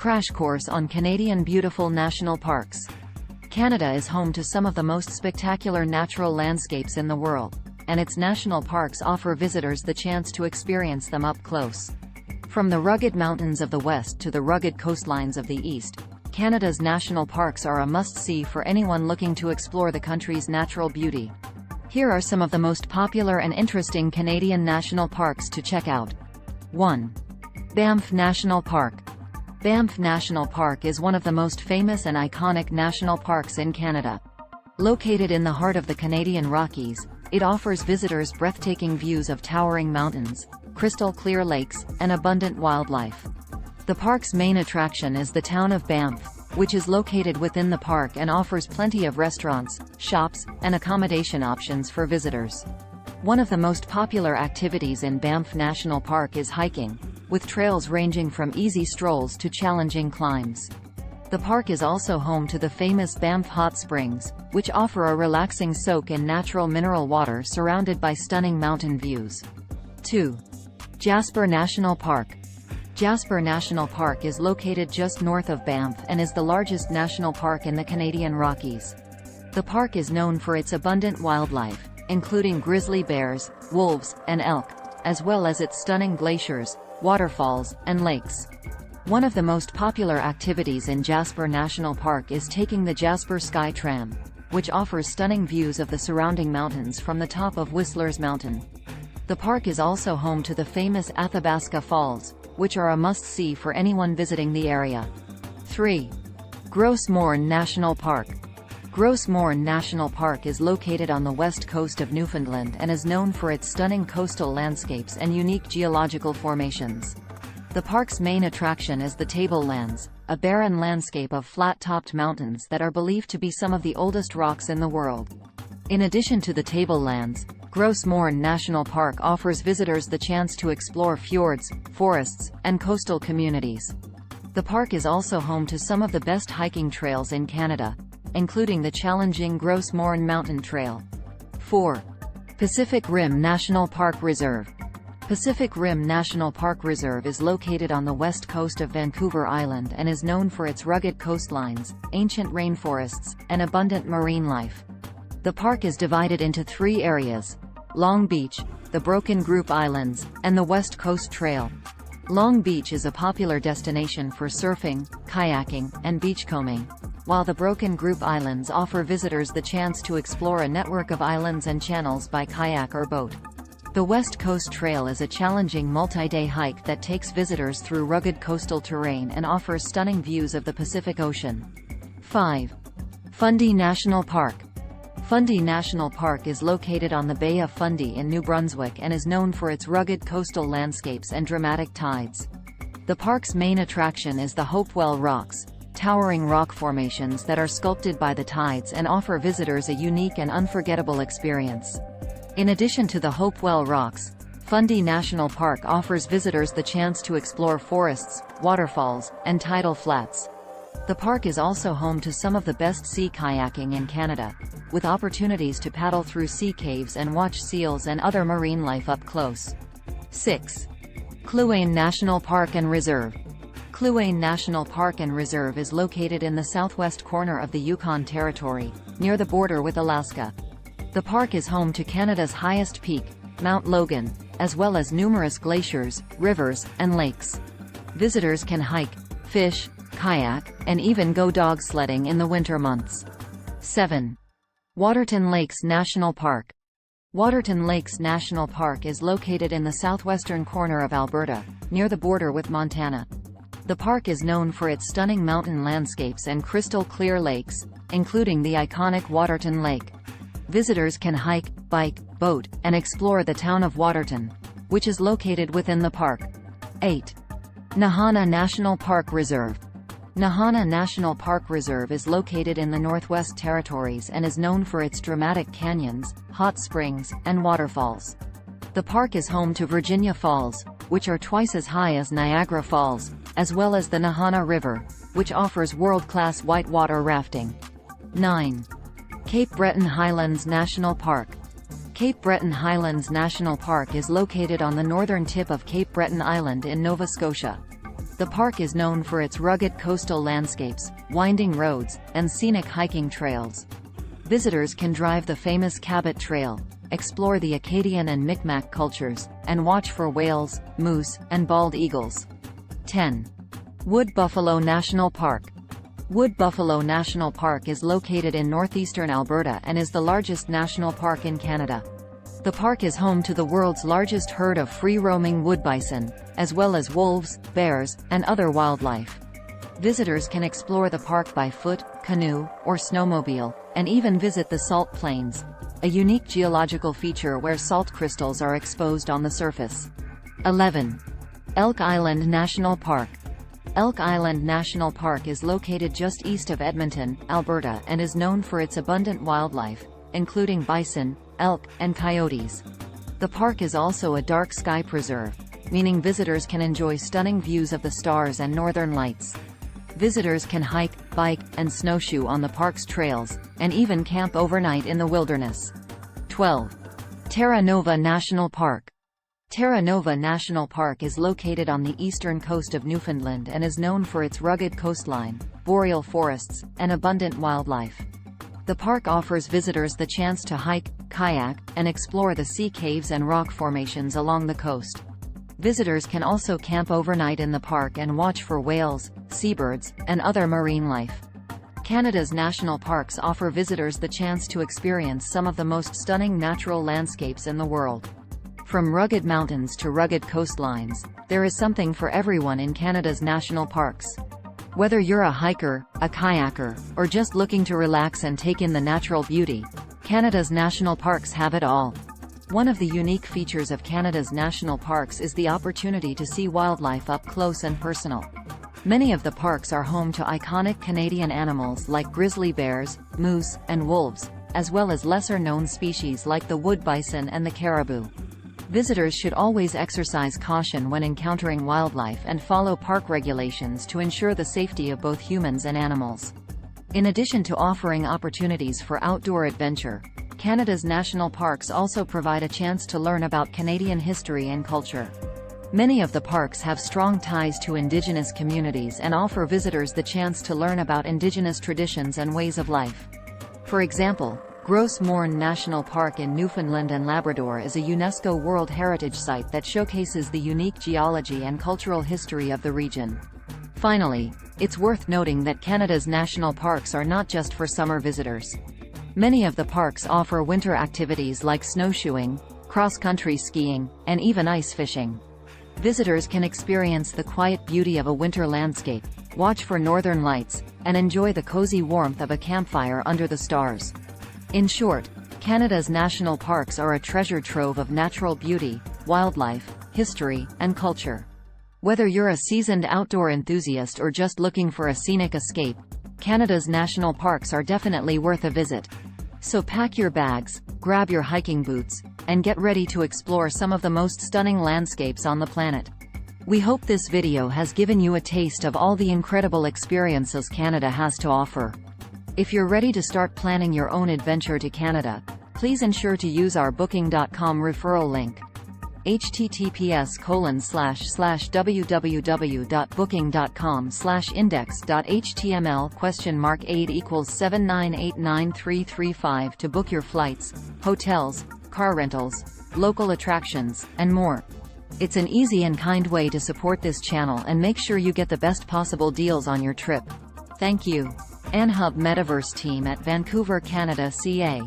Crash course on Canadian beautiful national parks. Canada is home to some of the most spectacular natural landscapes in the world, and its national parks offer visitors the chance to experience them up close. From the rugged mountains of the west to the rugged coastlines of the east, Canada's national parks are a must-see for anyone looking to explore the country's natural beauty. Here are some of the most popular and interesting Canadian national parks to check out. 1. Banff National Park. Banff National Park is one of the most famous and iconic national parks in Canada. Located in the heart of the Canadian Rockies, it offers visitors breathtaking views of towering mountains, crystal clear lakes, and abundant wildlife. The park's main attraction is the town of Banff, which is located within the park and offers plenty of restaurants, shops, and accommodation options for visitors. One of the most popular activities in Banff National Park is hiking, with trails ranging from easy strolls to challenging climbs. The park is also home to the famous Banff Hot Springs, which offer a relaxing soak in natural mineral water surrounded by stunning mountain views. 2. Jasper National Park. Jasper National Park is located just north of Banff and is the largest national park in the Canadian Rockies. The park is known for its abundant wildlife, including grizzly bears, wolves, and elk, as well as its stunning glaciers, waterfalls, and lakes. One of the most popular activities in Jasper National Park is taking the Jasper Sky Tram, which offers stunning views of the surrounding mountains from the top of Whistler's Mountain. The park is also home to the famous Athabasca Falls, which are a must-see for anyone visiting the area. 3. Gros Morne National Park. Gros Morne National Park is located on the west coast of Newfoundland and is known for its stunning coastal landscapes and unique geological formations. The park's main attraction is the Tablelands, a barren landscape of flat-topped mountains that are believed to be some of the oldest rocks in the world. In addition to the Tablelands, Gros Morne National Park offers visitors the chance to explore fjords, forests, and coastal communities. The park is also home to some of the best hiking trails in Canada, including the challenging Gros Morne Mountain Trail. 4. Pacific Rim National Park Reserve. Pacific Rim National Park Reserve is located on the west coast of Vancouver Island and is known for its rugged coastlines, ancient rainforests, and abundant marine life. The park is divided into 3 areas: Long Beach, the Broken Group Islands, and the West Coast Trail. Long Beach is a popular destination for surfing, kayaking, and beachcombing, while the Broken Group Islands offer visitors the chance to explore a network of islands and channels by kayak or boat. The West Coast Trail is a challenging multi-day hike that takes visitors through rugged coastal terrain and offers stunning views of the Pacific Ocean. 5. Fundy National Park. Fundy National Park is located on the Bay of Fundy in New Brunswick and is known for its rugged coastal landscapes and dramatic tides. The park's main attraction is the Hopewell Rocks, towering rock formations that are sculpted by the tides and offer visitors a unique and unforgettable experience. In addition to the Hopewell Rocks, Fundy National Park offers visitors the chance to explore forests, waterfalls, and tidal flats. The park is also home to some of the best sea kayaking in Canada, with opportunities to paddle through sea caves and watch seals and other marine life up close. 6. Kluane National Park and Reserve. Kluane National Park and Reserve is located in the southwest corner of the Yukon Territory, near the border with Alaska. The park is home to Canada's highest peak, Mount Logan, as well as numerous glaciers, rivers, and lakes. Visitors can hike, fish, kayak, and even go dog sledding in the winter months. 7. Waterton Lakes National Park. Waterton Lakes National Park is located in the southwestern corner of Alberta, near the border with Montana. The park is known for its stunning mountain landscapes and crystal clear lakes, including the iconic Waterton Lake. Visitors can hike, bike, boat, and explore the town of Waterton, which is located within the park. 8. Nahana National Park Reserve. Nahana National Park Reserve is located in the Northwest Territories and is known for its dramatic canyons, hot springs, and waterfalls. The park is home to Virginia Falls, which are twice as high as Niagara Falls, as well as the Nahana River, which offers world-class whitewater rafting. 9. Cape Breton Highlands National Park. Cape Breton Highlands National Park is located on the northern tip of Cape Breton Island in Nova Scotia. The park is known for its rugged coastal landscapes, winding roads, and scenic hiking trails. Visitors can drive the famous Cabot Trail, explore the Acadian and Micmac cultures, and watch for whales, moose, and bald eagles. 10. Wood Buffalo National Park. Wood Buffalo National Park is located in northeastern Alberta and is the largest national park in Canada. The park is home to the world's largest herd of free-roaming wood bison, as well as wolves, bears, and other wildlife. Visitors can explore the park by foot, canoe, or snowmobile, and even visit the salt plains, a unique geological feature where salt crystals are exposed on the surface. 11. Elk Island National Park. Elk Island National Park is located just east of Edmonton, Alberta, and is known for its abundant wildlife, including bison, elk, and coyotes. The park is also a dark sky preserve, meaning visitors can enjoy stunning views of the stars and northern lights. Visitors can hike, bike, and snowshoe on the park's trails, and even camp overnight in the wilderness. 12. Terra Nova National Park. Terra Nova National Park is located on the eastern coast of Newfoundland and is known for its rugged coastline, boreal forests, and abundant wildlife. The park offers visitors the chance to hike, kayak, and explore the sea caves and rock formations along the coast. Visitors can also camp overnight in the park and watch for whales, seabirds, and other marine life. Canada's national parks offer visitors the chance to experience some of the most stunning natural landscapes in the world. From rugged mountains to rugged coastlines, there is something for everyone in Canada's national parks. Whether you're a hiker, a kayaker, or just looking to relax and take in the natural beauty, Canada's national parks have it all. One of the unique features of Canada's national parks is the opportunity to see wildlife up close and personal. Many of the parks are home to iconic Canadian animals like grizzly bears, moose, and wolves, as well as lesser-known species like the wood bison and the caribou. Visitors should always exercise caution when encountering wildlife and follow park regulations to ensure the safety of both humans and animals. In addition to offering opportunities for outdoor adventure, Canada's national parks also provide a chance to learn about Canadian history and culture. Many of the parks have strong ties to Indigenous communities and offer visitors the chance to learn about Indigenous traditions and ways of life. For example, Gros Morne National Park in Newfoundland and Labrador is a UNESCO World Heritage Site that showcases the unique geology and cultural history of the region. Finally, it's worth noting that Canada's national parks are not just for summer visitors. Many of the parks offer winter activities like snowshoeing, cross-country skiing, and even ice fishing. Visitors can experience the quiet beauty of a winter landscape, watch for northern lights, and enjoy the cozy warmth of a campfire under the stars. In short, Canada's national parks are a treasure trove of natural beauty, wildlife, history, and culture. Whether you're a seasoned outdoor enthusiast or just looking for a scenic escape, Canada's national parks are definitely worth a visit. So pack your bags, grab your hiking boots, and get ready to explore some of the most stunning landscapes on the planet. We hope this video has given you a taste of all the incredible experiences Canada has to offer. If you're ready to start planning your own adventure to Canada, please ensure to use our Booking.com referral link. https://www.booking.com/index.html?8 equals 7989335 to book your flights, hotels, car rentals, local attractions, and more. It's an easy and kind way to support this channel and make sure you get the best possible deals on your trip. Thank you. Anhub Metaverse team at Vancouver, Canada, CA.